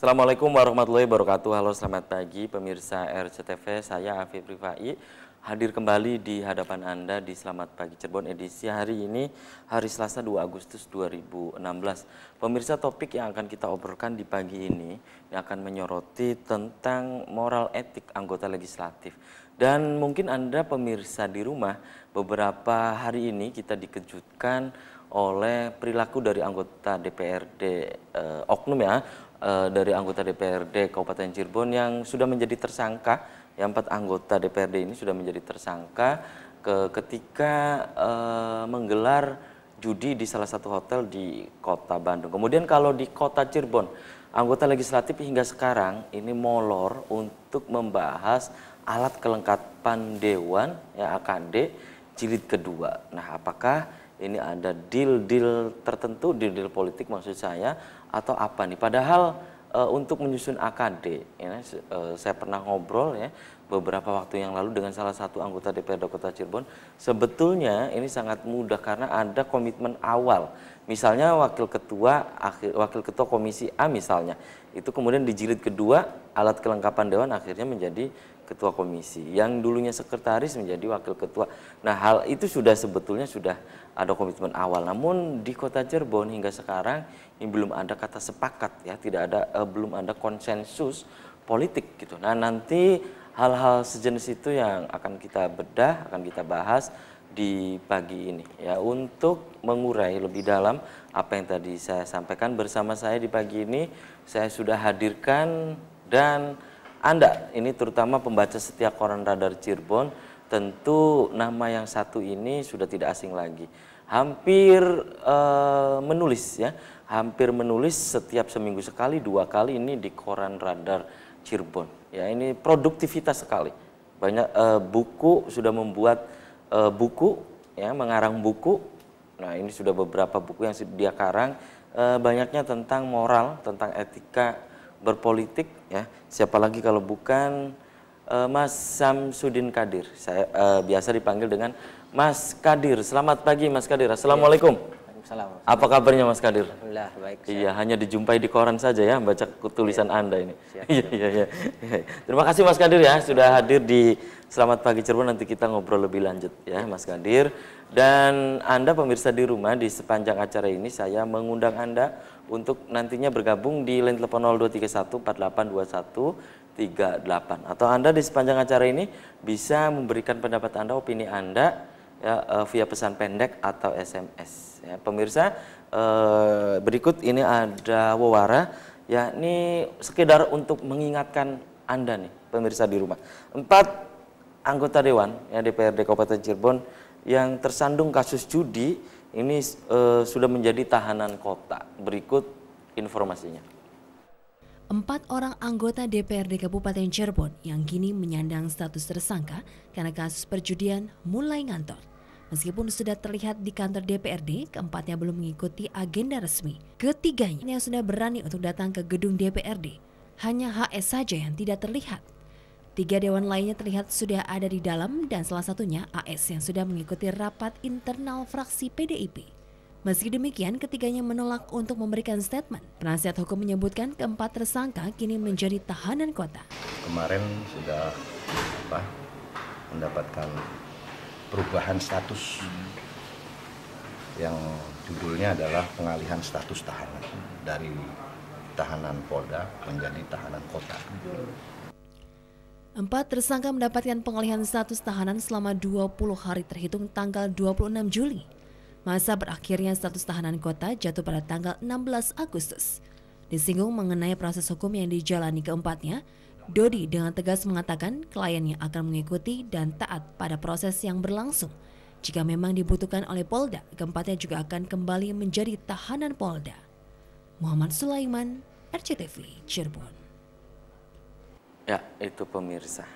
Assalamualaikum warahmatullahi wabarakatuh. Halo, selamat pagi pemirsa RCTV. Saya Afif Rifai hadir kembali di hadapan Anda di Selamat Pagi Cirebon edisi hari ini, hari Selasa 2 Agustus 2016. Pemirsa, topik yang akan kita obrolkan di pagi ini yang akan menyoroti tentang moral etik anggota legislatif. Dan mungkin Anda pemirsa di rumah, beberapa hari ini kita dikejutkan oleh perilaku dari anggota DPRD oknum dari anggota DPRD Kabupaten Cirebon yang sudah menjadi tersangka. Yang 4 anggota DPRD ini sudah menjadi tersangka ketika menggelar judi di salah satu hotel di Kota Bandung. Kemudian kalau di Kota Cirebon, anggota legislatif hingga sekarang ini molor untuk membahas alat kelengkapan Dewan AKD jilid kedua. Nah, apakah ini ada deal-deal tertentu, deal-deal politik maksud saya, atau apa nih? Padahal untuk menyusun AKD, saya pernah ngobrol beberapa waktu yang lalu dengan salah satu anggota DPRD Kota Cirebon. Sebetulnya ini sangat mudah karena ada komitmen awal. Misalnya wakil ketua komisi A misalnya, itu kemudian di jilid kedua alat kelengkapan Dewan akhirnya menjadi ketua komisi, yang dulunya sekretaris menjadi wakil ketua. Nah, hal itu sebetulnya sudah ada komitmen awal. Namun di Kota Cirebon hingga sekarang ini belum ada kata sepakat, belum ada konsensus politik gitu. Nah, nanti hal-hal sejenis itu yang akan kita bedah, akan kita bahas di pagi ini untuk mengurai lebih dalam apa yang tadi saya sampaikan. Bersama saya di pagi ini saya sudah hadirkan, dan Anda ini terutama pembaca setia Koran Radar Cirebon, tentu nama yang satu ini sudah tidak asing lagi. Hampir menulis setiap seminggu sekali, 2 kali ini di Koran Radar Cirebon. Ini produktivitas sekali. Banyak buku, sudah membuat buku, mengarang buku. Nah, ini sudah beberapa buku yang dia karang, banyaknya tentang moral, tentang etika berpolitik. Siapa lagi kalau bukan Mas Samsudin Kadir. Saya biasa dipanggil dengan Mas Kadir. Selamat pagi Mas Kadir. Assalamualaikum. Waalaikumsalam. Apa kabarnya Mas Kadir? Alhamdulillah baik. Iya, hanya dijumpai di koran saja baca tulisan Anda ini. Siap. Iya. Terima kasih Mas Kadir sudah hadir di Selamat Pagi Cirebon. Nanti kita ngobrol lebih lanjut Mas Kadir. Dan Anda pemirsa di rumah, di sepanjang acara ini saya mengundang Anda untuk nantinya bergabung di line telepon 0231 4821 38, atau Anda di sepanjang acara ini bisa memberikan pendapat Anda, opini Anda via pesan pendek atau SMS. Pemirsa, berikut ini ada wawara, yakni sekedar untuk mengingatkan Anda nih pemirsa di rumah. 4 anggota Dewan DPRD Kabupaten Cirebon yang tersandung kasus judi ini sudah menjadi tahanan kota. Berikut informasinya. 4 orang anggota DPRD Kabupaten Cirebon yang kini menyandang status tersangka karena kasus perjudian mulai ngantor. Meskipun sudah terlihat di kantor DPRD, keempatnya belum mengikuti agenda resmi. Ketiganya yang sudah berani untuk datang ke gedung DPRD. Hanya HS saja yang tidak terlihat. 3 dewan lainnya terlihat sudah ada di dalam, dan salah satunya AS yang sudah mengikuti rapat internal fraksi PDIP. Meski demikian, ketiganya menolak untuk memberikan statement. Penasihat hukum menyebutkan keempat tersangka kini menjadi tahanan kota. Kemarin sudah mendapatkan perubahan status yang judulnya adalah pengalihan status tahanan dari tahanan Polda menjadi tahanan kota. 4 tersangka mendapatkan pengalihan status tahanan selama 20 hari terhitung tanggal 26 Juli. Masa berakhirnya status tahanan kota jatuh pada tanggal 16 Agustus. Disinggung mengenai proses hukum yang dijalani keempatnya, Dodi dengan tegas mengatakan kliennya akan mengikuti dan taat pada proses yang berlangsung. Jika memang dibutuhkan oleh Polda, keempatnya juga akan kembali menjadi tahanan Polda. Muhammad Sulaiman, RCTV, Cirebon. Ya, itu pemirsa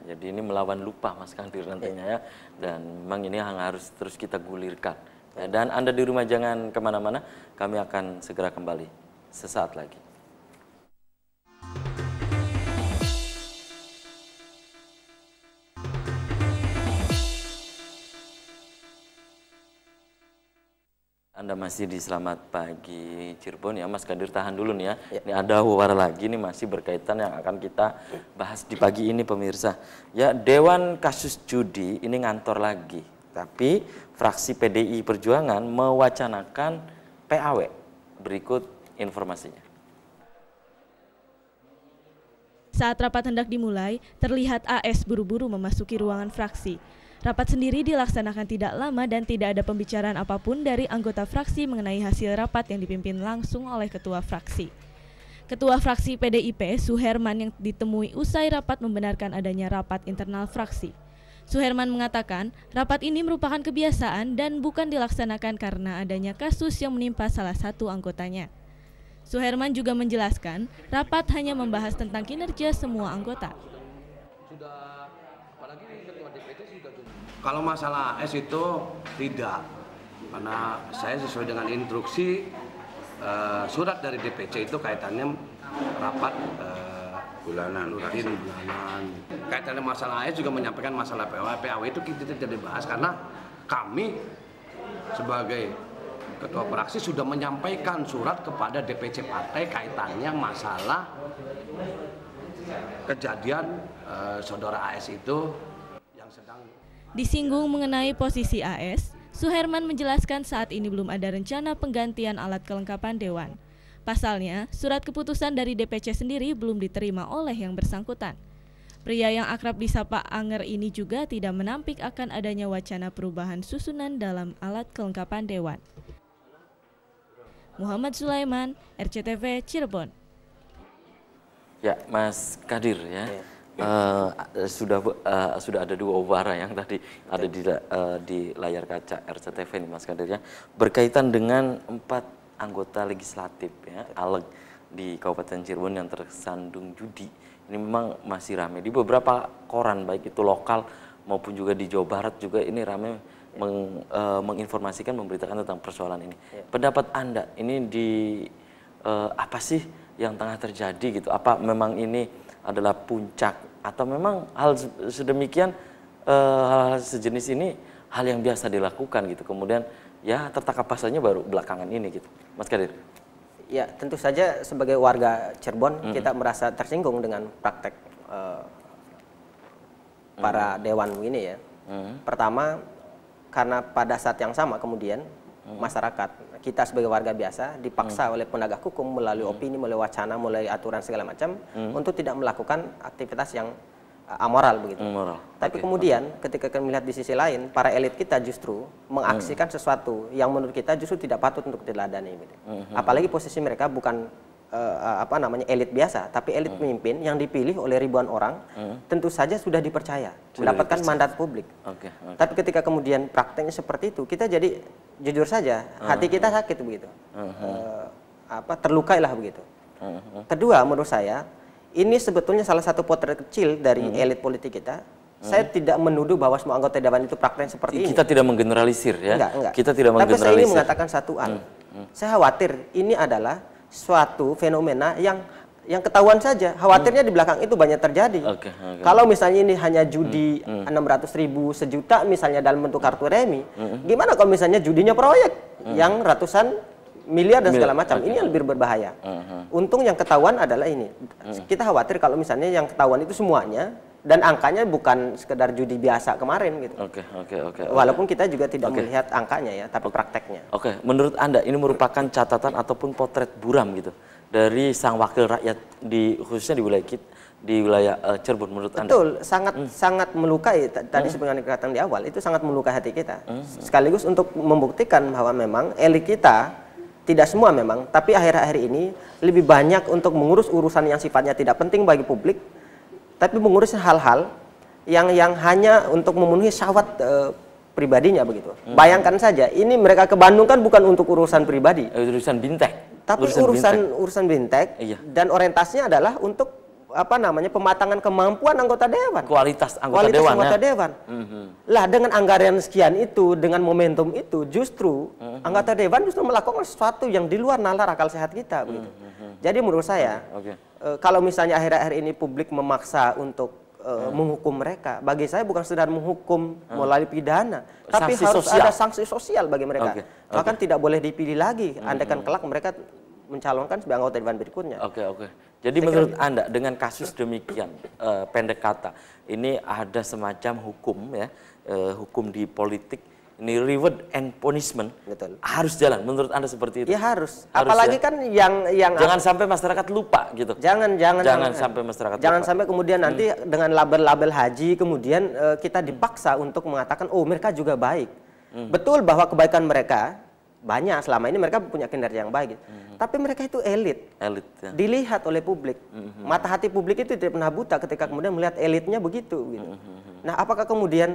Jadi ini melawan lupa Mas Kadir nantinya dan memang ini yang harus terus kita gulirkan. Dan Anda di rumah jangan kemana-mana, kami akan segera kembali sesaat lagi. Anda masih di Selamat Pagi Cirebon ya, Mas Kadir, tahan dulu nih ya. Ini ada war lagi nih, masih berkaitan yang akan kita bahas di pagi ini pemirsa. Ya, Dewan Kasus Judi ini ngantor lagi, tapi fraksi PDI Perjuangan mewacanakan PAW. Berikut informasinya. Saat rapat hendak dimulai, terlihat AS buru-buru memasuki ruangan fraksi. Rapat sendiri dilaksanakan tidak lama dan tidak ada pembicaraan apapun dari anggota fraksi mengenai hasil rapat yang dipimpin langsung oleh Ketua Fraksi. Ketua Fraksi PDIP, Suherman, yang ditemui usai rapat membenarkan adanya rapat internal fraksi. Suherman mengatakan, rapat ini merupakan kebiasaan dan bukan dilaksanakan karena adanya kasus yang menimpa salah satu anggotanya. Suherman juga menjelaskan, rapat hanya membahas tentang kinerja semua anggota. Kalau masalah AS itu tidak, karena saya sesuai dengan instruksi surat dari DPC itu kaitannya rapat bulanan. Kaitannya masalah AS juga menyampaikan masalah PAW itu kita tidak dibahas karena kami sebagai ketua fraksi sudah menyampaikan surat kepada DPC partai kaitannya masalah kejadian saudara AS itu yang sedang. Disinggung mengenai posisi AS, Suherman menjelaskan saat ini belum ada rencana penggantian alat kelengkapan Dewan. Pasalnya, surat keputusan dari DPC sendiri belum diterima oleh yang bersangkutan. Pria yang akrab disapa Anger ini juga tidak menampik akan adanya wacana perubahan susunan dalam alat kelengkapan Dewan. Muhammad Sulaiman, RCTV, Cirebon. Ya, Mas Kadir ya. Sudah ada dua obara yang tadi ada di layar kaca RCTV nih Mas Kadir ya, berkaitan dengan 4 anggota legislatif ya ALEG di Kabupaten Cirebon yang tersandung judi. Ini memang masih ramai di beberapa koran baik itu lokal maupun juga di Jawa Barat juga ini ramai menginformasikan, memberitakan tentang persoalan ini. Pendapat Anda ini apa sih yang tengah terjadi gitu? Apa memang ini adalah puncak atau memang hal sedemikian hal sejenis ini hal yang biasa dilakukan gitu, kemudian ya tertangkap basahnya baru belakangan ini gitu, Mas Kadir? Ya, tentu saja sebagai warga Cirebon kita merasa tersinggung dengan praktek para dewan ini ya. Pertama, karena pada saat yang sama kemudian masyarakat, kita sebagai warga biasa dipaksa oleh penegak hukum melalui opini, melalui wacana, melalui aturan segala macam untuk tidak melakukan aktivitas yang amoral begitu. Tapi kemudian ketika kita melihat di sisi lain, para elit kita justru mengaksikan sesuatu yang menurut kita justru tidak patut untuk diteladani gitu. Apalagi posisi mereka bukan elit biasa, tapi elit pemimpin yang dipilih oleh ribuan orang, tentu saja sudah dipercaya, mendapatkan mandat publik. Tapi ketika kemudian prakteknya seperti itu, kita jadi jujur saja hati kita sakit begitu, terlukailah begitu. Kedua, menurut saya ini sebetulnya salah satu potret kecil dari elit politik kita. Saya tidak menuduh bahwa semua anggota dewan itu praktek seperti ini. Kita tidak menggeneralisir ya. Enggak. Kita tidak menggeneralisir. Tapi saya ingin mengatakan satu saya khawatir ini adalah suatu fenomena yang ketahuan saja. Khawatirnya di belakang itu banyak terjadi. Kalau misalnya ini hanya judi 600.000, sejuta misalnya dalam bentuk kartu remi, gimana kalau misalnya judinya proyek yang ratusan miliar dan segala macam? Ini yang lebih berbahaya. Untung yang ketahuan adalah ini. Kita khawatir kalau misalnya yang ketahuan itu semuanya dan angkanya bukan sekedar judi biasa kemarin gitu. Walaupun kita juga tidak melihat angkanya ya, tapi prakteknya. Menurut Anda ini merupakan catatan ataupun potret buram gitu dari sang wakil rakyat khususnya di wilayah Cirebon menurut Anda? Betul, sangat melukai. Tadi sebenarnya dikatakan di awal itu sangat melukai hati kita. Sekaligus untuk membuktikan bahwa memang elit kita tidak semua memang, tapi akhir-akhir ini lebih banyak untuk mengurus urusan yang sifatnya tidak penting bagi publik, tapi mengurus hal-hal yang hanya untuk memenuhi syahwat pribadinya begitu. Bayangkan saja, ini mereka ke Bandung kan bukan untuk urusan pribadi, urusan bintek, tapi urusan bintek, dan orientasinya adalah untuk pematangan kemampuan anggota dewan, kualitas anggota dewan. Lah dengan anggaran sekian itu, dengan momentum itu, justru anggota dewan justru melakukan sesuatu yang di luar nalar akal sehat kita begitu. Jadi menurut saya kalau misalnya akhir-akhir ini publik memaksa untuk menghukum mereka. Bagi saya bukan sekedar menghukum melalui pidana, tapi Sanksi harus sosial. ada sanksi sosial bagi mereka. Oke, Bahkan tidak boleh dipilih lagi, andaikan kelak mereka mencalonkan sebagai anggota dewan berikutnya. Oke. Jadi menurut Anda dengan kasus demikian, pendek kata, ini ada semacam hukum ya, hukum di politik, ini reward and punishment. Betul. Harus jalan. Menurut Anda seperti itu? Ya harus. Apalagi kan yang jangan sampai masyarakat lupa gitu. Jangan sampai masyarakat jangan lupa. sampai kemudian nanti dengan label-label haji kemudian kita dipaksa untuk mengatakan oh mereka juga baik. Betul bahwa kebaikan mereka banyak, selama ini mereka punya kinerja yang baik. Tapi mereka itu elit. Ya. Dilihat oleh publik. Mata hati publik itu tidak pernah buta ketika kemudian melihat elitnya begitu gitu. Nah, apakah kemudian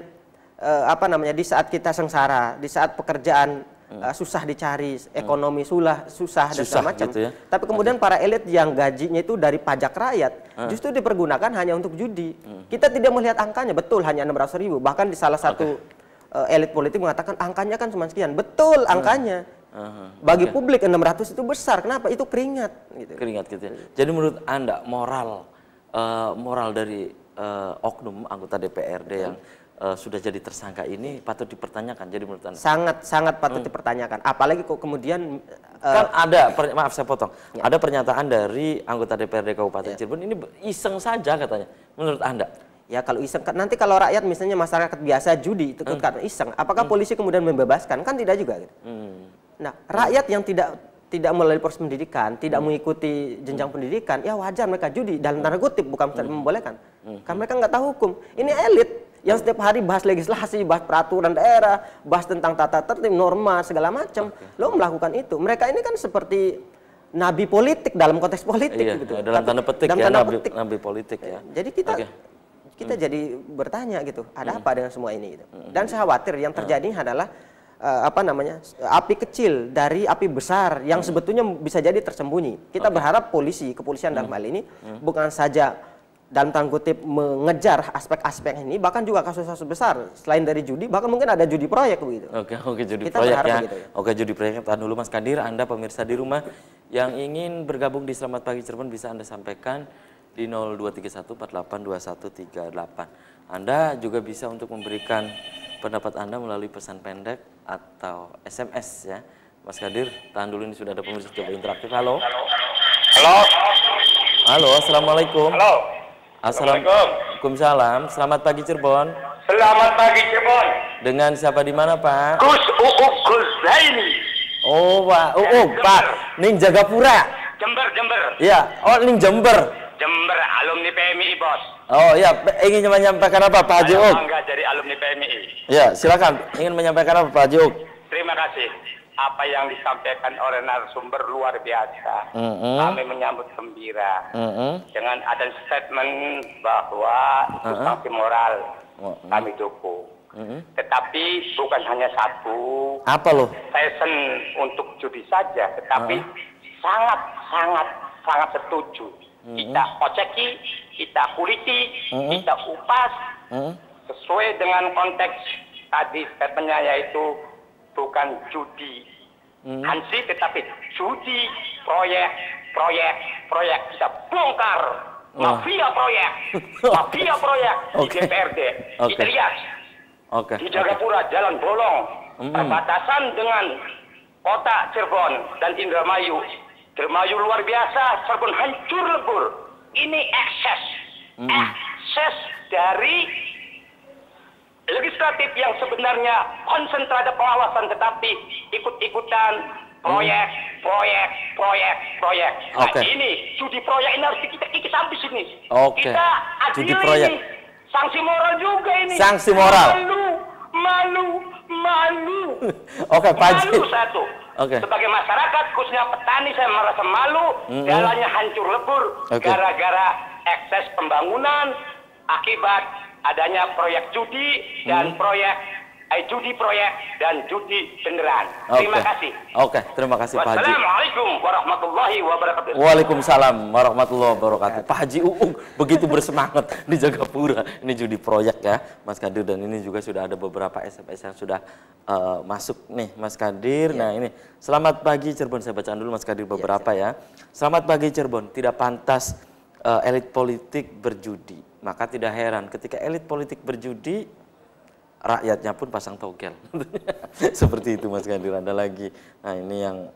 di saat kita sengsara, di saat pekerjaan susah dicari, ekonomi susah dan segala macam. Gitu ya? Tapi kemudian para elit yang gajinya itu dari pajak rakyat justru dipergunakan hanya untuk judi. Kita tidak melihat angkanya, betul hanya 600.000. Bahkan di salah satu elit politik mengatakan angkanya kan cuma sekian. Betul angkanya. Bagi publik 600 itu besar. Kenapa? Itu keringat. Gitu. Keringat gitu ya. Jadi menurut Anda moral dari oknum anggota DPRD yang sudah jadi tersangka ini patut dipertanyakan. Jadi menurut Anda sangat patut dipertanyakan. Apalagi kok kemudian kan ada maaf saya potong. Ya. Ada pernyataan dari anggota DPRD Kabupaten Cirebon ini iseng saja katanya. Menurut Anda? Ya kalau iseng, nanti kalau rakyat misalnya masyarakat biasa judi itu karena iseng, apakah polisi kemudian membebaskan? Kan tidak juga. Gitu. Nah, rakyat yang tidak melalui proses pendidikan, tidak mengikuti jenjang pendidikan, ya wajar mereka judi dalam tanda kutip, bukan membolehkan. Karena mereka nggak tahu hukum. Ini elit yang setiap hari bahas legislasi, bahas peraturan daerah, bahas tentang tata tertib, norma segala macam. Lo melakukan itu. Mereka ini kan seperti nabi politik dalam konteks politik gitu. Dalam tanda petik nabi politik ya. Jadi kita jadi bertanya gitu, ada apa dengan semua ini gitu. Dan saya khawatir yang terjadi adalah api kecil dari api besar yang sebetulnya bisa jadi tersembunyi. Kita berharap kepolisian dalam hal ini bukan saja dalam tanda kutip mengejar aspek-aspek ini, bahkan juga kasus-kasus besar selain dari judi, bahkan mungkin ada judi proyek begitu. Oke, judi kita proyek ya. Begitu, ya. Oke, judi proyek. Tahan dulu Mas Kadir, Anda pemirsa di rumah yang ingin bergabung di Selamat Pagi Cirebon bisa Anda sampaikan di 0231482138. Anda juga bisa untuk memberikan pendapat Anda melalui pesan pendek atau SMS ya. Mas Kadir, tahan dulu, ini sudah ada pemirsa coba interaktif. Halo. Assalamualaikum. Halo. Assalamualaikum. Selamat pagi Cirebon. Selamat pagi Cirebon. Dengan siapa di mana Pak? Gus Uuk Guzaini. Oh Pak, Pak. Ning Jagapura. Jember. Iya, ning Jember. Jember, alumni PMI bos. Oh iya, ingin menyampaikan apa Pak Haji Uuk? Bangga jadi alumni PMI. Ya, silakan. Ingin menyampaikan apa Pak Haji Uuk? Terima kasih. Apa yang disampaikan oleh narasumber luar biasa. Kami menyambut gembira dengan ada statement bahwa itu sanksi moral. Kami dukung. Tetapi bukan hanya satu. Apa loh? Fashion untuk judi saja, tetapi sangat setuju. Kita koceki, kita kuliti, kita upas sesuai dengan konteks tadi statementnya, yaitu bukan judi hansi, tetapi judi proyek. Kita bongkar mafia proyek di DPRD. Kita lihat di Jagapura, Jalan Bolong, perbatasan dengan kota Cirebon dan Indramayu. Indramayu luar biasa, Cirebon hancur lebur. Ini ekses dari legislatif yang sebenarnya konsen terhadap pengawasan, tetapi ikut-ikutan proyek. Nah, ini judi proyek ini harus kita kikis habis ini. Kita adil ini. Sanksi moral juga ini. Sanksi moral. Malu. Oke, Pak Haji. Malu satu. Sebagai masyarakat, khususnya petani, saya merasa malu. Jalannya hancur lebur gara-gara ekses pembangunan akibat adanya proyek judi dan judi proyek dan judi beneran. Terima kasih. Terima kasih Pak Haji. Wassalamualaikum warahmatullahi wabarakatuh. Waalaikumsalam warahmatullahi wabarakatuh. Pak Haji Uuk begitu bersemangat di Jagapura. Ini judi proyek ya, Mas Kadir, dan ini juga sudah ada beberapa SMS yang sudah masuk nih, Mas Kadir. Nah ini, selamat pagi Cirebon. Saya bacaan dulu Mas Kadir beberapa ya. Selamat pagi Cirebon. Tidak pantas elit politik berjudi. Maka tidak heran ketika elit politik berjudi, rakyatnya pun pasang togel. Seperti itu Mas Kadir, ada lagi. Nah ini yang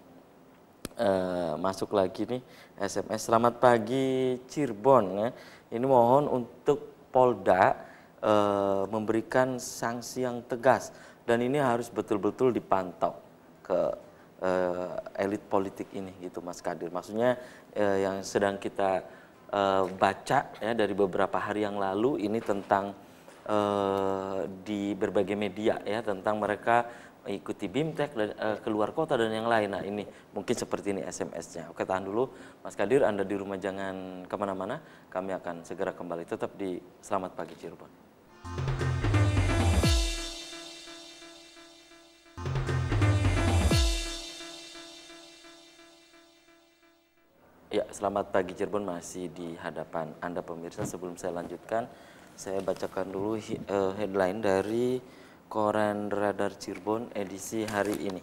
masuk lagi nih SMS. Selamat pagi Cirebon ya. Ini mohon untuk Polda memberikan sanksi yang tegas dan ini harus betul-betul dipantau ke elit politik ini gitu Mas Kadir. Maksudnya yang sedang kita baca ya dari beberapa hari yang lalu ini tentang di berbagai media ya tentang mereka ikuti BIMTEK dan keluar kota dan yang lain. Nah ini mungkin seperti ini SMS-nya. Oke, tahan dulu Mas Kadir, Anda di rumah jangan kemana-mana. Kami akan segera kembali, tetap di Selamat Pagi Cirebon. Ya, Selamat Pagi Cirebon masih di hadapan Anda pemirsa. Sebelum saya lanjutkan, saya bacakan dulu headline dari Koran Radar Cirebon edisi hari ini.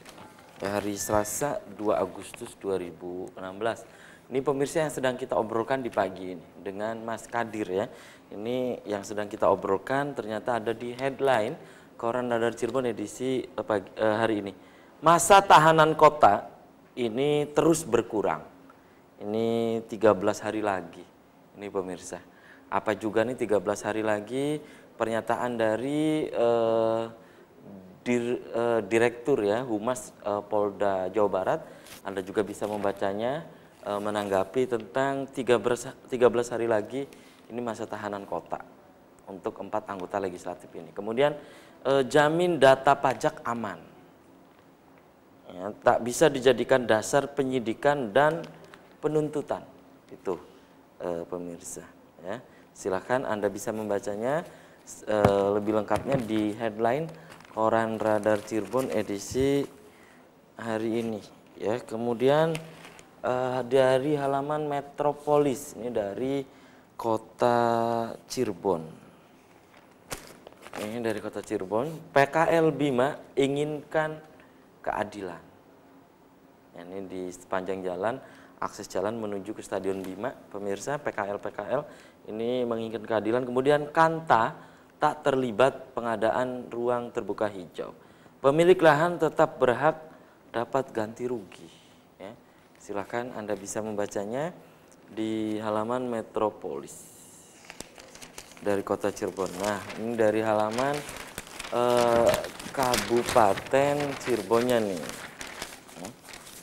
Ya, hari Selasa 2 Agustus 2016. Ini pemirsa yang sedang kita obrolkan di pagi ini dengan Mas Kadir ya. Ini yang sedang kita obrolkan ternyata ada di headline Koran Radar Cirebon edisi hari ini. Masa tahanan kota ini terus berkurang. Ini 13 hari lagi. Ini pemirsa. Apa juga nih 13 hari lagi? Pernyataan dari Direktur ya Humas Polda Jawa Barat, Anda juga bisa membacanya menanggapi tentang 13 hari lagi ini masa tahanan kota untuk 4 anggota legislatif ini. Kemudian jamin data pajak aman, ya, tak bisa dijadikan dasar penyidikan dan penuntutan itu pemirsa. Ya, silakan Anda bisa membacanya lebih lengkapnya di headline Koran Radar Cirebon edisi hari ini ya. Kemudian dari halaman Metropolis, ini dari Kota Cirebon. Ini dari Kota Cirebon, PKL Bima inginkan keadilan. Ya, ini di sepanjang jalan, akses jalan menuju ke Stadion Bima, pemirsa, PKL ini menginginkan keadilan. Kemudian Kanta tak terlibat pengadaan ruang terbuka hijau. Pemilik lahan tetap berhak dapat ganti rugi. Ya. Silakan Anda bisa membacanya di halaman Metropolis dari Kota Cirebon. Nah, ini dari halaman Kabupaten Cirebonnya nih.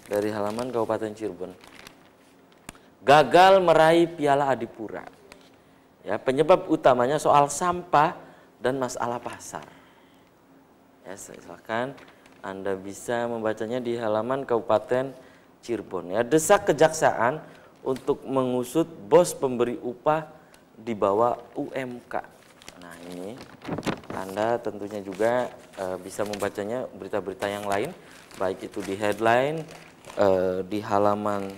Dari halaman Kabupaten Cirebon. Gagal meraih Piala Adipura. Ya, penyebab utamanya soal sampah dan masalah pasar. Ya, silakan Anda bisa membacanya di halaman Kabupaten Cirebon. Ya, desak kejaksaan untuk mengusut bos pemberi upah di bawah UMK. Nah, ini Anda tentunya juga bisa membacanya berita-berita yang lain, baik itu di headline di halaman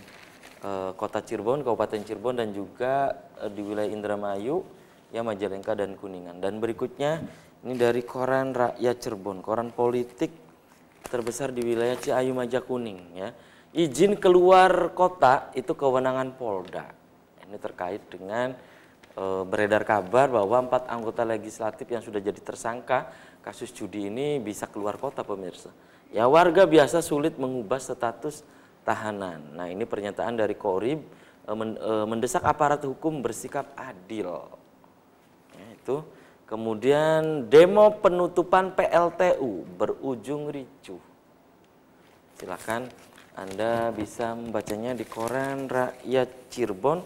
Kota Cirebon, Kabupaten Cirebon, dan juga di wilayah Indramayu, ya, Majalengka dan Kuningan. Dan berikutnya ini dari Koran Rakyat Cirebon, koran politik terbesar di wilayah Ciayu Majakuning. Ya, izin keluar kota itu kewenangan Polda. Ini terkait dengan beredar kabar bahwa 4 anggota legislatif yang sudah jadi tersangka kasus judi ini bisa keluar kota pemirsa. Ya, warga biasa sulit mengubah status tahanan. Nah, ini pernyataan dari Korib mendesak aparat hukum bersikap adil. Ya, itu. Kemudian demo penutupan PLTU berujung ricuh. Silakan Anda bisa membacanya di Koran Rakyat Cirebon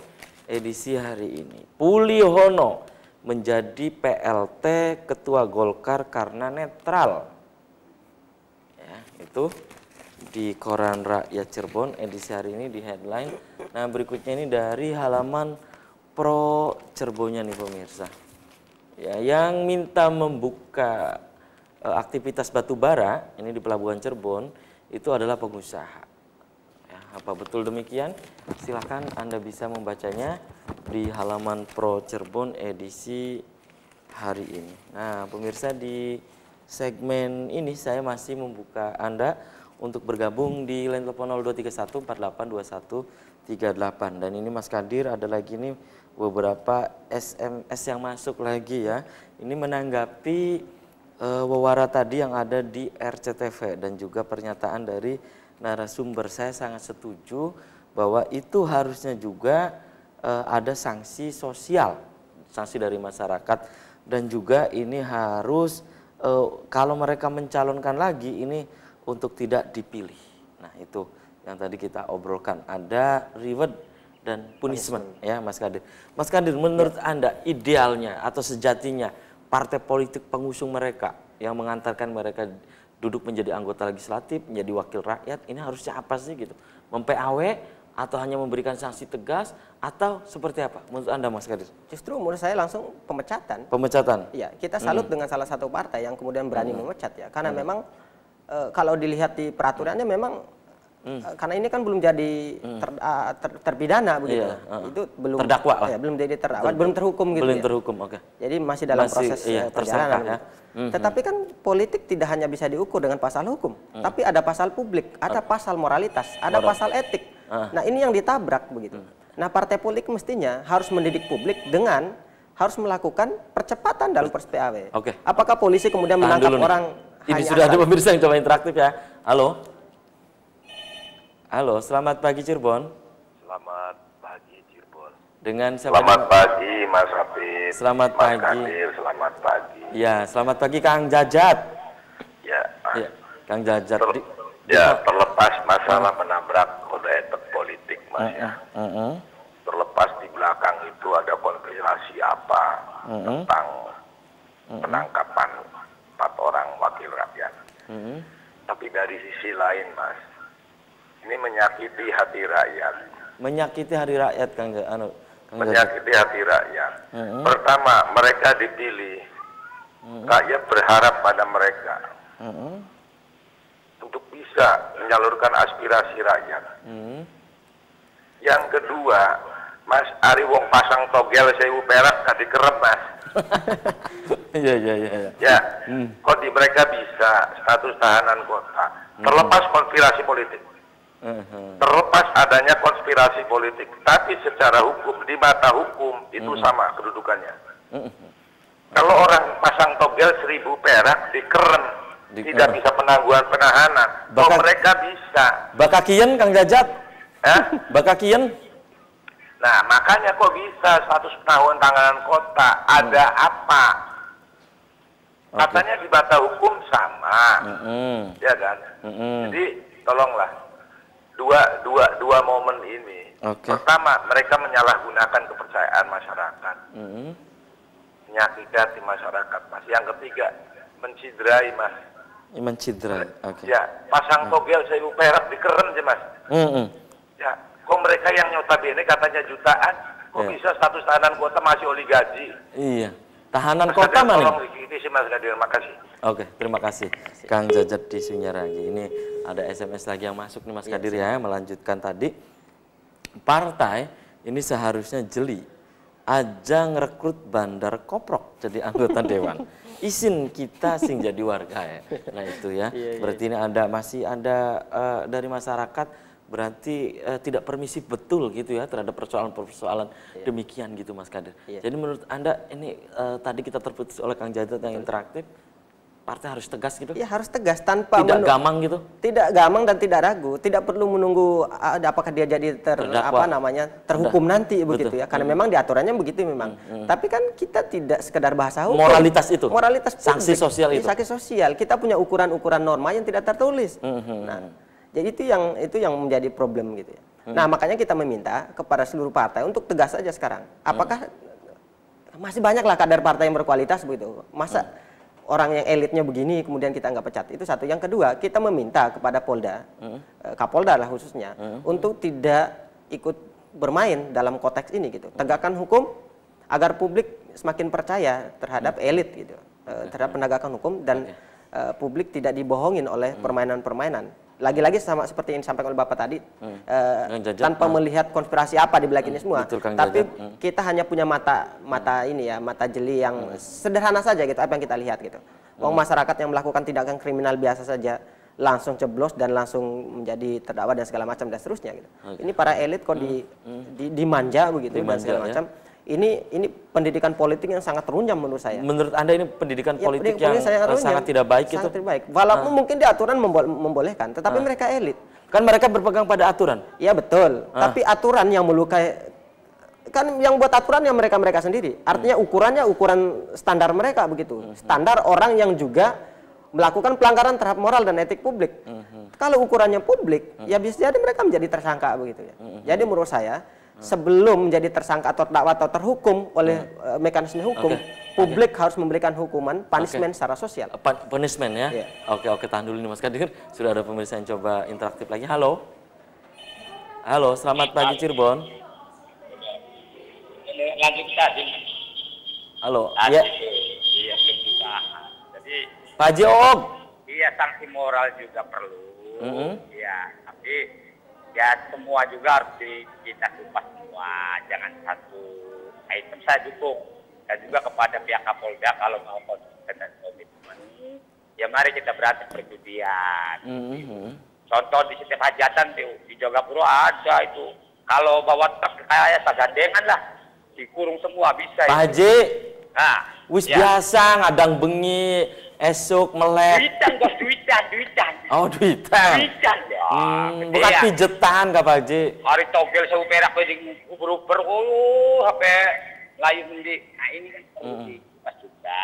edisi hari ini. Puliono menjadi PLT Ketua Golkar karena netral. Ya, itu di Koran Rakyat Cirebon edisi hari ini di headline. Nah, berikutnya ini dari halaman Pro Cirebonnya nih pemirsa. Ya, yang minta membuka aktivitas batubara ini di Pelabuhan Cirebon itu adalah pengusaha. Ya, apa betul demikian? Silahkan Anda bisa membacanya di halaman Pro Cirebon edisi hari ini. Nah, pemirsa, di segmen ini saya masih membuka Anda untuk bergabung di line telepon 0231 4821 38. Dan ini Mas Kadir ada lagi nih beberapa SMS yang masuk lagi ya. Ini menanggapi wawancara tadi yang ada di RCTV dan juga pernyataan dari narasumber. Saya sangat setuju bahwa itu harusnya juga ada sanksi sosial, sanksi dari masyarakat, dan juga ini harus kalau mereka mencalonkan lagi ini untuk tidak dipilih. Nah itu yang tadi kita obrolkan, ada reward dan punishment ya Mas Kadir. Mas Kadir, menurut Anda idealnya atau sejatinya partai politik pengusung mereka yang mengantarkan mereka duduk menjadi anggota legislatif, menjadi wakil rakyat, ini harusnya apa sih gitu? Mem-PAW atau hanya memberikan sanksi tegas atau seperti apa menurut Anda Mas Kadir? Justru menurut saya langsung pemecatan. Pemecatan? Iya, kita salut dengan salah satu partai yang kemudian berani memecat ya. Karena memang kalau dilihat di peraturannya memang karena ini kan belum jadi terpidana begitu. Itu belum terdakwa lah. Ya, belum jadi terdakwa, belum terhukum gitu. Belum terhukum, oke. Jadi masih dalam proses perjalanan. Ya. Tetapi kan politik tidak hanya bisa diukur dengan pasal hukum, tapi ada pasal publik, ada pasal moralitas, ada pasal etik. Nah, ini yang ditabrak begitu. Nah, partai politik mestinya harus mendidik publik dengan harus melakukan percepatan dalam proses PAW. Oke. Apakah polisi kemudian menangkap orang ini sudah ada pemirsa yang coba interaktif ya. Halo. Halo, selamat pagi Cirebon. Selamat pagi Cirebon. Dengan siapa? Selamat pagi Mas Hafid. Selamat Mas pagi. Kadir, selamat pagi. Ya, selamat pagi Kang Jajat. Ya, Ya, Kang Jajat. Terlepas masalah menabrak kode etik politik Mas ya. Terlepas di belakang itu ada konspirasi apa tentang penangkapan 4 orang wakil rakyat. Tapi dari sisi lain Mas, ini menyakiti hati rakyat. Menyakiti hati rakyat Kang Jajat. Menyakiti hati rakyat. Pertama, mereka dipilih. Rakyat berharap pada mereka untuk bisa menyalurkan aspirasi rakyat. Yang kedua, Mas Ari wong pasang togel 1000 perak gak dikerem Mas. Iya. Ya, kok di mereka bisa status tahanan kota. Terlepas konspirasi politik. Terlepas adanya konspirasi politik, tapi secara hukum, di mata hukum itu sama kedudukannya. Kalau orang pasang togel 1000 perak dikerem, tidak bisa penangguhan penahanan, kok mereka bisa. Bakakien Kang Jajat? Bakakien? Nah, makanya kok bisa status penangguhan tahanan kota, ada apa? Katanya di mata hukum sama, ya kan? Jadi tolonglah dua momen ini. Pertama, mereka menyalahgunakan kepercayaan masyarakat, menyakiti hati masyarakat, Mas. Yang ketiga, menciderai, Mas. Menciderai, Ya, pasang togel 1000 perak dikerem aja, Mas. Ya, kok mereka yang notabene katanya jutaan, kok bisa status tahanan kota masih oligarki? Iya. Tahanan kota mana? Mas Kadir, makasih. Oke, terima kasih Kang Jajat di Sunyaragi. Ini ada SMS lagi yang masuk nih Mas Kadir ya, melanjutkan tadi. Partai ini seharusnya jeli, ajang rekrut bandar koprok jadi anggota dewan. Isin kita sing jadi warga ya. Nah itu ya, berarti ini masih ada dari masyarakat. Berarti tidak permisif betul gitu ya terhadap persoalan-persoalan demikian gitu Mas Kadir. Jadi menurut Anda ini tadi kita terputus oleh Kang Jajat yang interaktif, partai harus tegas gitu? Ya harus tegas tanpa tidak gamang gitu? Tidak gamang dan tidak ragu, tidak perlu menunggu apakah dia jadi terhukum nanti begitu ya. Karena memang diaturannya begitu memang. Tapi kan kita tidak sekedar bahasa hukum. Moralitas itu. Moralitas sanksi sosial itu. Sanksi sosial. Kita punya ukuran-ukuran norma yang tidak tertulis. Nah, jadi itu yang menjadi problem gitu ya. Nah, makanya kita meminta kepada seluruh partai untuk tegas saja sekarang. Apakah masih banyaklah kader partai yang berkualitas begitu. Masa orang yang elitnya begini kemudian kita nggak pecat. Itu satu. Yang kedua, kita meminta kepada Polda, Kapolda lah khususnya, untuk tidak ikut bermain dalam konteks ini gitu. Tegakkan hukum agar publik semakin percaya terhadap elit gitu. Terhadap penegakan hukum dan publik tidak dibohongin oleh permainan-permainan. Lagi-lagi sama seperti yang disampaikan oleh Bapak tadi, tanpa melihat konspirasi apa di balik ini semua. Betul, tapi kita hanya punya mata ini ya, mata jeli yang sederhana saja gitu, apa yang kita lihat gitu. Masyarakat yang melakukan tindakan kriminal biasa saja langsung ceblos dan langsung menjadi terdakwa dan segala macam dan seterusnya gitu. Ini para elit kok dimanja begitu dan segala macam. Ini pendidikan politik yang sangat terunjam menurut saya. Menurut Anda ini pendidikan politik yang sangat tidak baik itu? Sangat tidak baik. Walaupun mungkin di aturan membolehkan, tetapi mereka elit. Kan mereka berpegang pada aturan. Iya betul. Tapi aturan yang melukai, kan yang buat aturan yang mereka sendiri. Artinya ukurannya ukuran standar mereka begitu. Standar orang yang juga melakukan pelanggaran terhadap moral dan etik publik. Kalau ukurannya publik, ya bisa jadi mereka menjadi tersangka begitu ya. Jadi menurut saya, sebelum menjadi tersangka atau terdakwa atau terhukum oleh mekanisme hukum, publik harus memberikan hukuman, punishment secara sosial. Punishment ya? Oke, tahan dulu nih Mas Kadir. Sudah ada pemirsa yang coba interaktif lagi. Halo? Halo, selamat pagi Cirebon. Lanjut tadi. Halo, iya. Iya, belum ditahan. Jadi Pak Haji Om. iya, sanksi moral juga perlu. Iya, tapi ya semua juga harus kita kupas semua. Jangan satu item saya dukung. Dan juga kepada pihak Kapolda kalau mau konsisten dan komitmen, ya mari kita berhenti perjudian. Contoh di setiap hajatan di Jogapuro ada itu. Kalau bawa truk kayak sagandengan lah, dikurung semua bisa. Pak Haji, wis ya. biasa ngadang bengi, esok melek. Duitan bos, duitan. Oh duitan. Duitan ya. Bukan pijetan Kak Pak Haji. Hari togel sewu perak di uber-uber, sampai layu di. Nah ini kan perlu dikupas juga.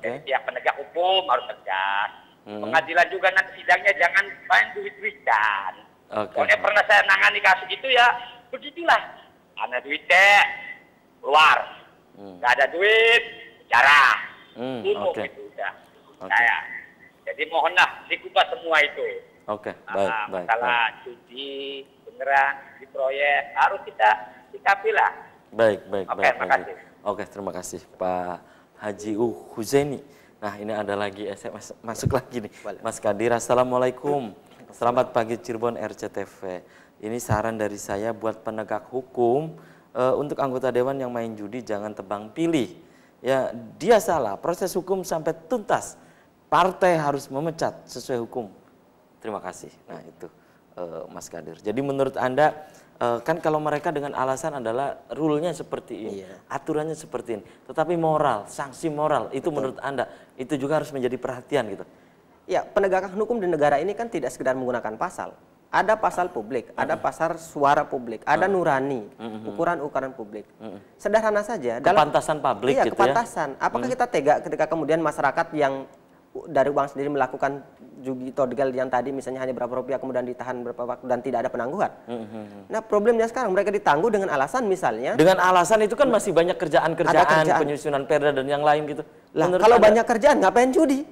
Jadi pihak penegak hukum harus tegas. Pengadilan juga nanti sidangnya jangan main duit-duitan. Soalnya pernah saya nangani kasus itu ya, begitulah. Ada duitnya keluar, nggak ada duit, bicara, gitu udah. Saya, jadi mohonlah dikupas semua itu. Baik. Masalah cuti, beneran di proyek harus kita sikapi lah. Baik. Terima kasih. Terima kasih Pak Haji Huzaini. Nah ini ada lagi SMS masuk lagi nih. Mas Kadir, Assalamualaikum. Selamat pagi Cirebon RCTV. Ini saran dari saya buat penegak hukum, untuk anggota dewan yang main judi jangan tebang pilih. Ya dia salah, proses hukum sampai tuntas. Partai harus memecat sesuai hukum. Terima kasih. Nah itu Mas Kadir. Jadi menurut Anda, kan kalau mereka dengan alasan adalah rule-nya seperti ini, aturannya seperti ini. Tetapi moral, sanksi moral itu menurut Anda, itu juga harus menjadi perhatian gitu. Ya, penegakan hukum di negara ini kan tidak sekedar menggunakan pasal. Ada pasal publik, ada pasal suara publik, ada nurani, ukuran-ukuran publik. Sederhana saja. Kepantasan publik gitu ya? Iya, kepantasan. Apakah kita tega ketika kemudian masyarakat yang dari uang sendiri melakukan judi togel yang tadi misalnya hanya berapa rupiah kemudian ditahan berapa waktu dan tidak ada penangguhan. Nah problemnya sekarang mereka ditangguh dengan alasan misalnya. Dengan alasan itu kan masih banyak kerjaan, penyusunan perda dan yang lain gitu. Lah kalau banyak kerjaan ngapain judi?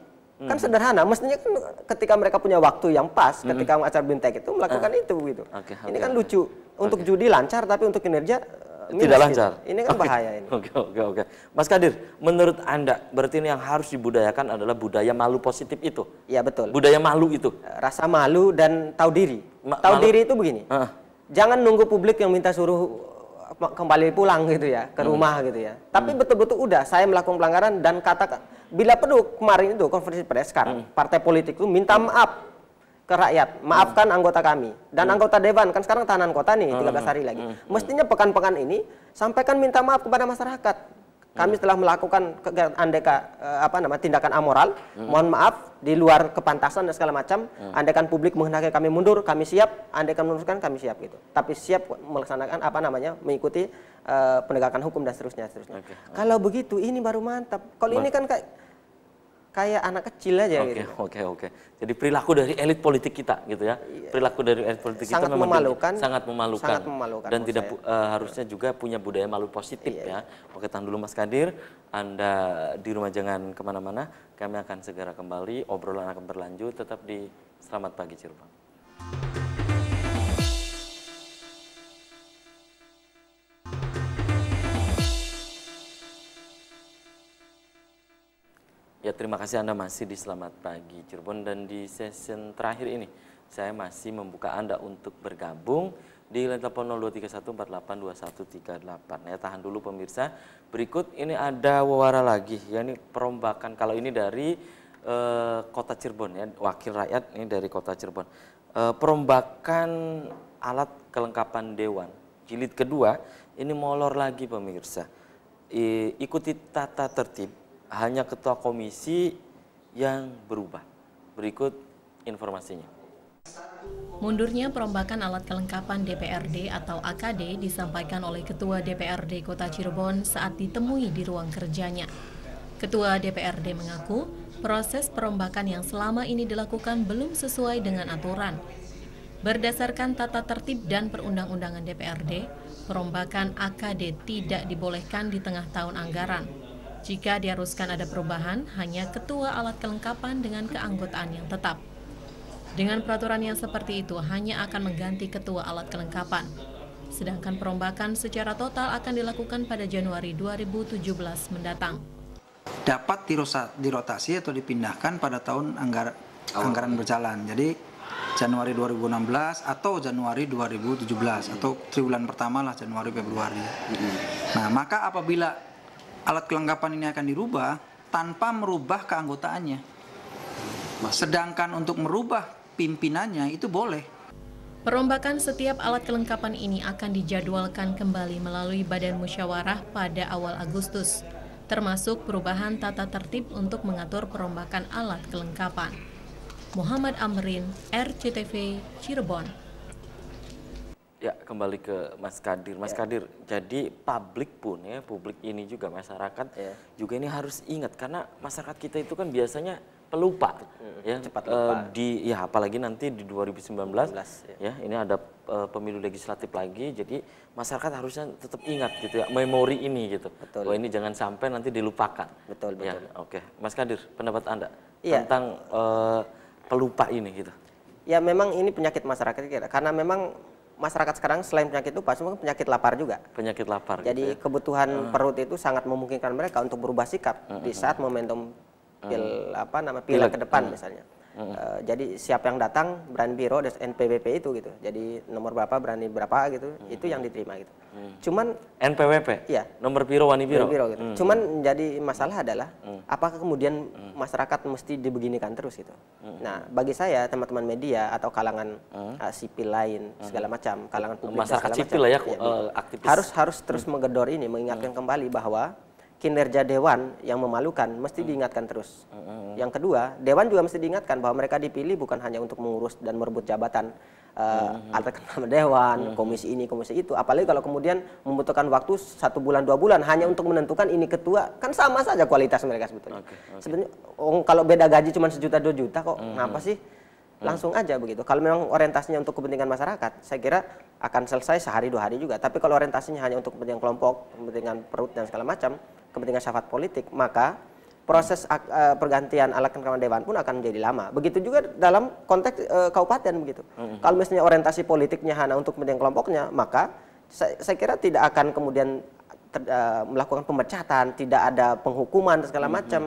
Kan sederhana, mestinya kan ketika mereka punya waktu yang pas, ketika acara bintek itu melakukan itu gitu. Ini kan lucu, untuk judi lancar tapi untuk kinerja tidak lancar. Ini kan bahaya ini. Oke. Mas Kadir, menurut Anda berarti ini yang harus dibudayakan adalah budaya malu positif itu? Iya betul. Budaya malu itu? Rasa malu dan tahu diri. Tahu diri itu begini, jangan nunggu publik yang minta suruh kembali pulang gitu ya, ke rumah gitu ya. Tapi betul-betul udah saya melakukan pelanggaran dan katakan, bila perlu kemarin itu konferensi pers sekarang, partai politik itu minta maaf ke rakyat, maafkan anggota kami dan anggota dewan, kan sekarang tahanan kota nih 13 hari lagi. Mestinya pekan-pekan ini sampaikan minta maaf kepada masyarakat. Kami telah melakukan tindakan amoral, mohon maaf di luar kepantasan dan segala macam. Andaikan publik menghendaki kami mundur, kami siap. Andaikan menurunkan, kami siap gitu. Tapi siap melaksanakan mengikuti penegakan hukum dan seterusnya. Kalau begitu ini baru mantap. Kalau ini kan kayak anak kecil aja gitu. Oke. Jadi perilaku dari elit politik kita gitu ya. Perilaku dari elit politik kita memang sangat memalukan. Dan tidak harusnya juga punya budaya malu positif ya. Oke, tahan dulu Mas Kadir. Anda di rumah jangan kemana-mana. Kami akan segera kembali. Obrolan akan berlanjut. Tetap di Selamat Pagi Cirebon. Ya, terima kasih Anda masih di Selamat Pagi Cirebon, dan di session terakhir ini saya masih membuka Anda untuk bergabung di line telepon 0231482138. Ya, tahan dulu pemirsa. Berikut ini ada wawancara lagi, ya ini perombakan. Kalau ini dari Kota Cirebon ya, wakil rakyat ini dari Kota Cirebon. Perombakan alat kelengkapan dewan jilid kedua ini molor lagi pemirsa. Ikuti tata tertib, hanya ketua komisi yang berubah. Berikut informasinya. Mundurnya perombakan alat kelengkapan DPRD atau AKD disampaikan oleh Ketua DPRD Kota Cirebon saat ditemui di ruang kerjanya. Ketua DPRD mengaku proses perombakan yang selama ini dilakukan belum sesuai dengan aturan. Berdasarkan tata tertib dan perundang-undangan DPRD, perombakan AKD tidak dibolehkan di tengah tahun anggaran. Jika diharuskan ada perubahan, hanya ketua alat kelengkapan dengan keanggotaan yang tetap. Dengan peraturan yang seperti itu hanya akan mengganti ketua alat kelengkapan. Sedangkan perombakan secara total akan dilakukan pada Januari 2017 mendatang. Dapat dirotasi atau dipindahkan pada tahun anggaran berjalan. Jadi Januari 2016 atau Januari 2017 atau triwulan pertama lah Januari Februari. Nah, maka apabila alat kelengkapan ini akan dirubah tanpa merubah keanggotaannya. Sedangkan untuk merubah pimpinannya itu boleh. Perombakan setiap alat kelengkapan ini akan dijadwalkan kembali melalui Badan Musyawarah pada awal Agustus, termasuk perubahan tata tertib untuk mengatur perombakan alat kelengkapan. Muhammad Amrin, RCTV, Cirebon. Ya, kembali ke Mas Kadir. Mas Kadir, jadi publik pun ya, publik ini juga masyarakat juga ini harus ingat karena masyarakat kita itu kan biasanya pelupa ya, cepat lupa. Ya apalagi nanti di 2019 ya ini ada pemilu legislatif lagi, jadi masyarakat harusnya tetap ingat gitu ya, memori ini gitu. Betul. Bahwa ini jangan sampai nanti dilupakan. Betul. Ya, oke. Mas Kadir, pendapat Anda tentang pelupa ini gitu. Ya memang ini penyakit masyarakat kita, karena memang masyarakat sekarang selain penyakit lupa, semua penyakit lapar juga. Penyakit lapar. Jadi gitu ya. Kebutuhan perut itu sangat memungkinkan mereka untuk berubah sikap di saat momentum pileg ke depan misalnya. Jadi siapa yang datang berani biro dan NPWP itu gitu. Jadi nomor berapa berani berapa gitu. Itu yang diterima gitu. Cuman NPWP? Iya. Nomor biro wani biro. Gitu. Cuman jadi masalah adalah apakah kemudian masyarakat mesti dibeginikan terus gitu. Nah, bagi saya teman-teman media atau kalangan sipil lain segala macam, kalangan publik masyarakat segala sipil macam, ya, aktivis. harus terus menggedor ini, mengingatkan kembali bahwa kinerja dewan yang memalukan mesti diingatkan terus. Yang kedua, dewan juga mesti diingatkan bahwa mereka dipilih bukan hanya untuk mengurus dan merebut jabatan alat kelengkapan dewan, komisi ini, komisi itu. Apalagi kalau kemudian membutuhkan waktu 1 bulan, 2 bulan hanya untuk menentukan ini ketua, kan sama saja kualitas mereka sebetulnya. Sebenarnya kalau beda gaji cuma 1 juta 2 juta kok, ngapa sih? Langsung aja begitu. Kalau memang orientasinya untuk kepentingan masyarakat, saya kira akan selesai sehari 2 hari juga. Tapi kalau orientasinya hanya untuk kepentingan kelompok, kepentingan perut dan segala macam, kepentingan syahwat politik, maka proses pergantian alat kelengkapan dewan pun akan menjadi lama. Begitu juga dalam konteks kabupaten begitu. Kalau misalnya orientasi politiknya hanya untuk kepentingan kelompoknya, maka saya kira tidak akan kemudian melakukan pemecatan, tidak ada penghukuman dan segala macam.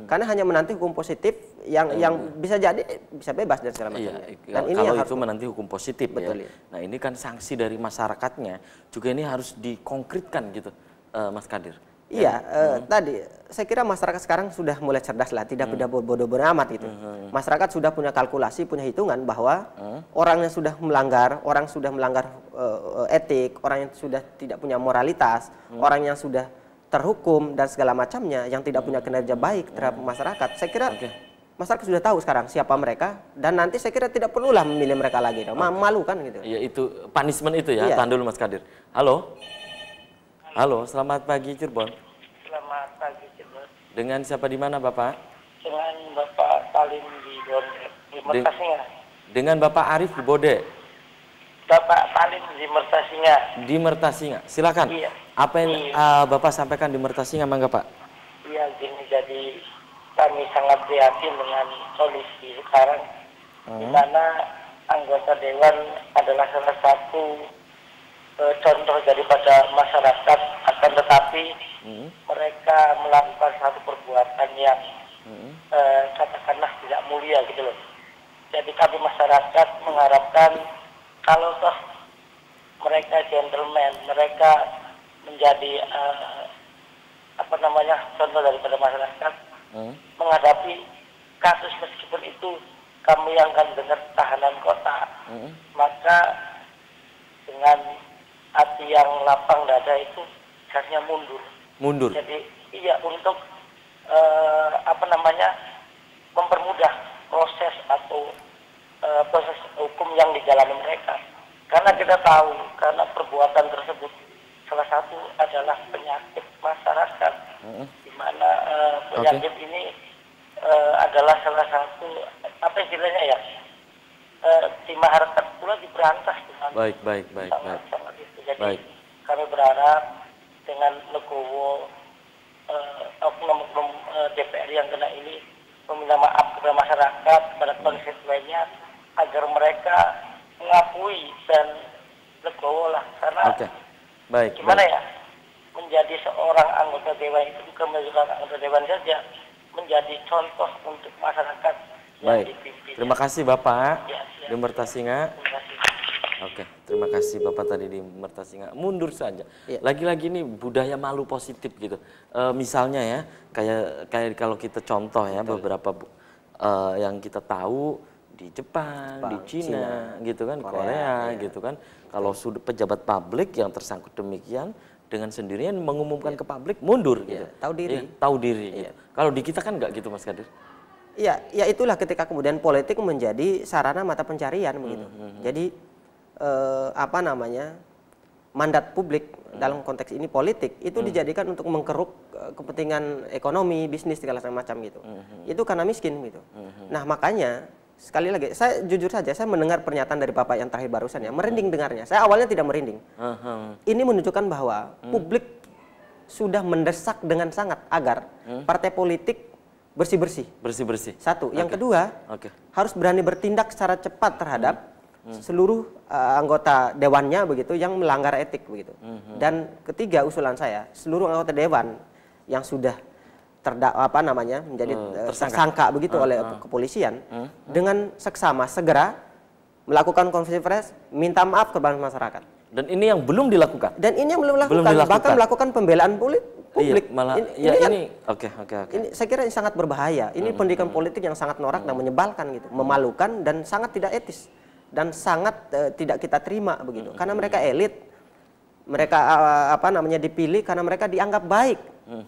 Karena hanya menanti hukum positif yang bisa jadi bisa bebas dan segala macam. Dan ini kalau itu menanti hukum positif. Betul, ya. Nah ini kan sanksi dari masyarakatnya juga ini harus dikonkretkan gitu, Mas Kadir. Iya, tadi saya kira masyarakat sekarang sudah mulai cerdas lah, tidak bodoh-bodoh amat gitu. Masyarakat sudah punya kalkulasi, punya hitungan bahwa orang yang sudah melanggar, etik, orang yang sudah tidak punya moralitas, orang yang sudah terhukum dan segala macamnya, yang tidak punya kinerja baik terhadap masyarakat. Saya kira masyarakat sudah tahu sekarang siapa mereka, dan nanti saya kira tidak perlulah memilih mereka lagi. Malu kan gitu. Iya, itu punishment itu ya. Tahan dulu Mas Kadir. Halo. Halo, selamat pagi Cirebon. Selamat pagi Cirebon. Dengan siapa di mana Bapak? Dengan Bapak Salim di Bode, di Mertasinga. Dengan Bapak Arif di Bode. Bapak Salim di Mertasinga. Di Mertasinga, silakan. Iya. Apa yang Bapak sampaikan di Mertasinga, Mangga Pak? Iya, gini, jadi kami sangat prihatin dengan kondisi sekarang, di mana anggota dewan adalah salah satu contoh daripada masyarakat, akan tetapi mereka melakukan satu perbuatan yang katakanlah tidak mulia gitu loh. Jadi kami masyarakat mengharapkan kalau toh mereka gentleman, mereka menjadi contoh daripada masyarakat menghadapi kasus meskipun itu kamu yang akan dengar tahanan kota, maka dengan hati yang lapang dada itu seharusnya mundur. Mundur. Jadi iya, untuk mempermudah proses atau proses hukum yang dijalani mereka. Karena kita tahu, karena perbuatan tersebut salah satu adalah penyakit masyarakat, di mana penyakit ini adalah salah satu apa istilahnya ya, di masyarakat pula diberantas dengan sangat itu. Jadi kami berharap dengan legowo oknum-oknum DPR yang kena ini meminta maaf kepada masyarakat, kepada konstituennya, agar mereka mengakui dan legowo lah, karena gimana ya, menjadi seorang anggota dewan itu bukan menjadi seorang anggota dewan saja, menjadi contoh untuk masyarakat yang dipimpin. Terima kasih Bapak di Mertasinga. Oke, terima kasih Bapak tadi di Mertasinga. Mundur saja. Lagi-lagi ini budaya malu positif gitu. Misalnya ya, kayak kalau kita contoh ya, beberapa yang kita tahu di Jepang, di Cina, gitu kan, Korea, gitu kan. Kalau sudah pejabat publik yang tersangkut demikian, dengan sendirian mengumumkan ke publik mundur, gitu. Tahu diri. Tahu diri. Gitu. Kalau di kita kan nggak gitu, Mas Kadir. Iya, ya itulah ketika kemudian politik menjadi sarana mata pencarian begitu. Jadi mandat publik dalam konteks ini politik itu dijadikan untuk mengkeruk kepentingan ekonomi, bisnis segala macam gitu. Itu karena miskin gitu. Nah, makanya sekali lagi saya jujur saja, saya mendengar pernyataan dari Bapak yang terakhir barusan ya, merinding dengarnya. Saya awalnya tidak merinding. Ini menunjukkan bahwa publik sudah mendesak dengan sangat agar partai politik bersih-bersih. Satu, yang kedua harus berani bertindak secara cepat terhadap seluruh anggota dewannya begitu yang melanggar etik begitu. Dan ketiga, usulan saya, seluruh anggota dewan yang sudah menjadi tersangka begitu oleh kepolisian dengan seksama segera melakukan konferensi pers, minta maaf kepada masyarakat. Dan ini yang belum dilakukan. Bahkan melakukan pembelaan publik. Ini saya kira ini sangat berbahaya. Ini pendidikan politik yang sangat norak dan menyebalkan gitu, memalukan dan sangat tidak etis dan sangat tidak kita terima begitu. Karena mereka elit, mereka dipilih karena mereka dianggap baik,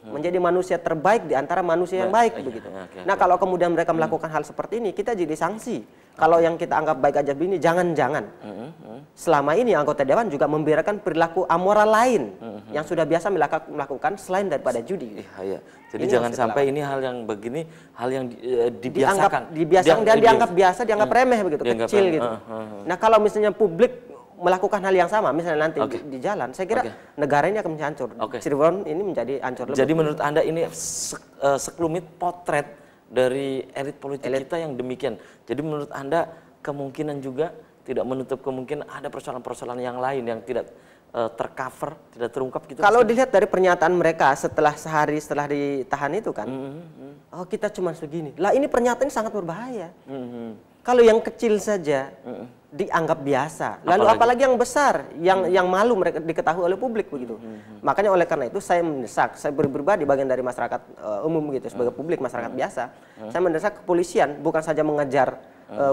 menjadi manusia terbaik di antara manusia yang baik begitu. Nah, kalau kemudian mereka melakukan hal seperti ini, kita jadi sanksi. Kalau yang kita anggap baik aja begini, jangan-jangan selama ini anggota dewan juga membiarkan perilaku amoral lain yang sudah biasa melakukan selain daripada judi. Jadi jangan sampai ini hal yang begini, hal yang dibiasakan, dianggap biasa, dianggap remeh begitu, kecil gitu. Nah, kalau misalnya publik melakukan hal yang sama, misalnya nanti di jalan, saya kira negara ini akan hancur. Cirebon ini menjadi hancur. Jadi menurut Anda ini sekelumit potret dari elit politik kita yang demikian. Jadi menurut Anda kemungkinan juga tidak menutup kemungkinan ada persoalan-persoalan yang lain yang tidak tercover, tidak terungkap gitu. Kalau dilihat dari pernyataan mereka setelah sehari setelah ditahan itu kan, oh kita cuma segini. Lah ini pernyataan sangat berbahaya. Kalau yang kecil saja dianggap biasa, lalu apalagi yang besar, yang malu mereka diketahui oleh publik begitu. Makanya oleh karena itu saya mendesak, saya pribadi bagian dari masyarakat umum gitu, sebagai publik masyarakat biasa, saya mendesak kepolisian bukan saja mengejar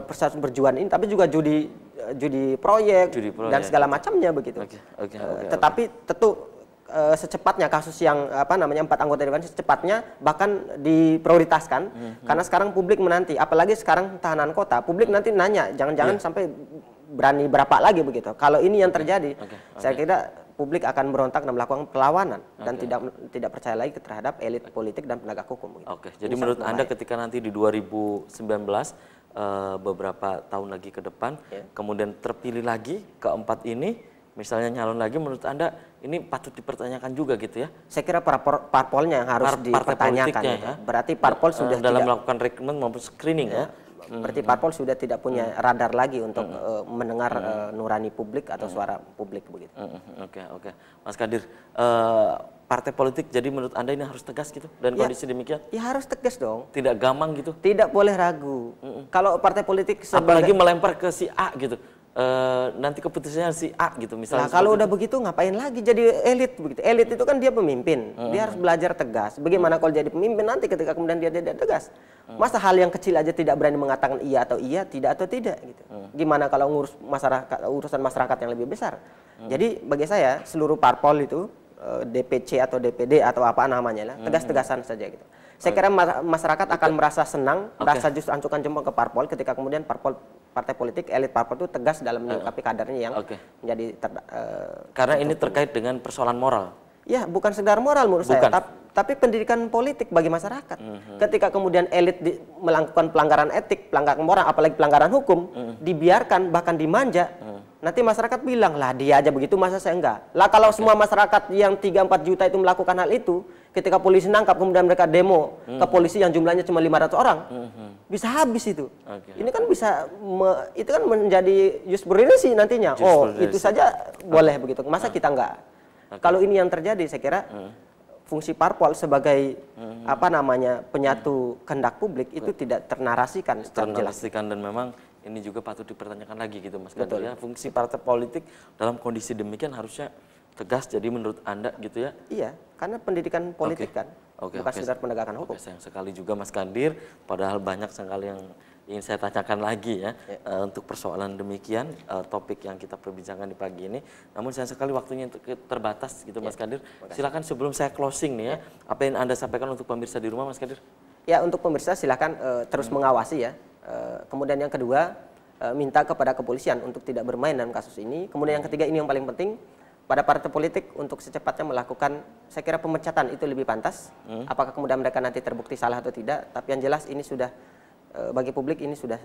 persatuan berjuang ini, tapi juga judi proyek dan segala macamnya begitu. Tetapi tentu secepatnya kasus yang 4 anggota dewan secepatnya bahkan diprioritaskan karena sekarang publik menanti, apalagi sekarang tahanan kota, publik nanti nanya jangan-jangan sampai berani berapa lagi begitu. Kalau ini yang terjadi, saya kira publik akan berontak dan melakukan perlawanan dan tidak percaya lagi terhadap elit politik dan penegak hukum. Jadi menurut Anda ketika nanti di 2019 beberapa tahun lagi ke depan, kemudian terpilih lagi keempat ini, misalnya nyalon lagi, menurut Anda ini patut dipertanyakan juga gitu ya? Saya kira parpolnya yang harus dipertanyakan. Ya. Berarti parpol sudah dalam melakukan rekrutmen maupun screening ya. Berarti parpol sudah tidak punya radar lagi untuk mendengar nurani publik atau suara publik begitu. Oke. Mas Kadir, partai politik jadi menurut Anda ini harus tegas gitu dan kondisi demikian? Ya harus tegas dong. Tidak gamang gitu? Tidak boleh ragu. Kalau partai politik apalagi melempar ke si A gitu. nanti keputusannya si A gitu misalnya. Nah, kalau udah begitu ngapain lagi jadi elit begitu? Elit itu kan dia pemimpin, dia harus belajar tegas. Bagaimana kalau jadi pemimpin nanti ketika kemudian dia tidak tegas? Masa hal yang kecil aja tidak berani mengatakan iya atau iya, tidak atau tidak gitu. Gimana kalau ngurus masyarakat, urusan masyarakat yang lebih besar? Jadi bagi saya seluruh parpol itu DPC atau DPD atau apa namanya lah, tegas-tegasan saja gitu. Saya kira masyarakat akan merasa senang, merasa justru ancukan jempol ke parpol ketika kemudian partai politik, elit parpol itu tegas dalam menyikapi kadernya yang menjadi karena ini terkait dengan persoalan moral. Ya, bukan sekedar moral menurut saya, tapi pendidikan politik bagi masyarakat. Ketika kemudian elit melakukan pelanggaran etik, pelanggaran moral, apalagi pelanggaran hukum, dibiarkan bahkan dimanja, nanti masyarakat bilang, lah dia aja begitu, masa saya enggak? Lah kalau semua masyarakat yang 3-4 juta itu melakukan hal itu, ketika polisi nangkap kemudian mereka demo ke polisi yang jumlahnya cuma 500 orang, bisa habis itu. Ini kan bisa, itu kan menjadi jusprudisi nantinya. Itu saja boleh begitu, masa kita enggak? Kalau ini yang terjadi, saya kira fungsi parpol sebagai apa namanya penyatu kehendak publik itu tidak ternarasikan secara jelas. Dan memang ini juga patut dipertanyakan lagi gitu Mas Kadir ya. Fungsi partai politik dalam kondisi demikian harusnya tegas, jadi menurut Anda gitu ya? Iya, karena pendidikan politik kan, bukan sekedar penegakan hukum. Sayang sekali juga Mas Kadir, padahal banyak sekali yang ingin saya tanyakan lagi ya, untuk persoalan demikian, topik yang kita perbincangkan di pagi ini. Namun sayang sekali waktunya terbatas gitu Mas Kadir. Silakan sebelum saya closing nih ya, apa yang Anda sampaikan untuk pemirsa di rumah Mas Kadir? Ya, untuk pemirsa silakan terus mengawasi ya. Kemudian yang kedua, minta kepada kepolisian untuk tidak bermain dalam kasus ini. Kemudian yang ketiga, ini yang paling penting, pada partai politik untuk secepatnya melakukan, saya kira pemecatan itu lebih pantas. Apakah kemudian mereka nanti terbukti salah atau tidak, tapi yang jelas ini sudah bagi publik ini sudah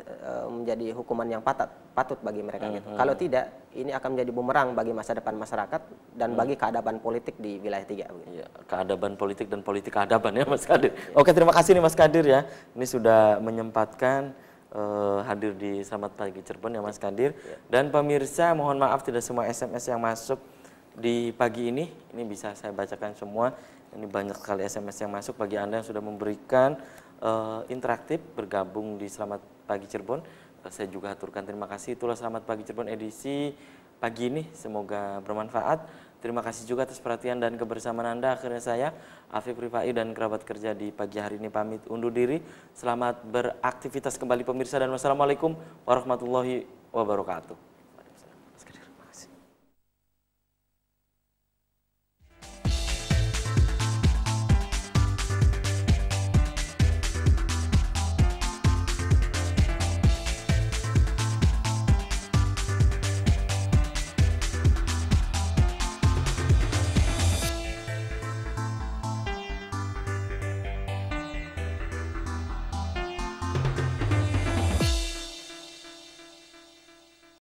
menjadi hukuman yang patut bagi mereka gitu. Kalau tidak, ini akan menjadi bumerang bagi masa depan masyarakat dan bagi keadaban politik di wilayah 3. Ya, keadaban politik dan politik keadaban ya Mas Kadir. Oke, terima kasih nih Mas Kadir ya. Ini sudah menyempatkan hadir di Selamat Pagi Cirebon ya Mas Kadir. Dan pemirsa, mohon maaf tidak semua SMS yang masuk di pagi ini bisa saya bacakan semua. Ini banyak sekali SMS yang masuk. Bagi Anda yang sudah memberikan interaktif bergabung di Selamat Pagi Cirebon, saya juga aturkan terima kasih. Itulah Selamat Pagi Cirebon edisi pagi ini, semoga bermanfaat. Terima kasih juga atas perhatian dan kebersamaan Anda. Akhirnya saya, Afif Rifai dan kerabat kerja di pagi hari ini pamit undur diri. Selamat beraktivitas kembali pemirsa dan wassalamualaikum warahmatullahi wabarakatuh.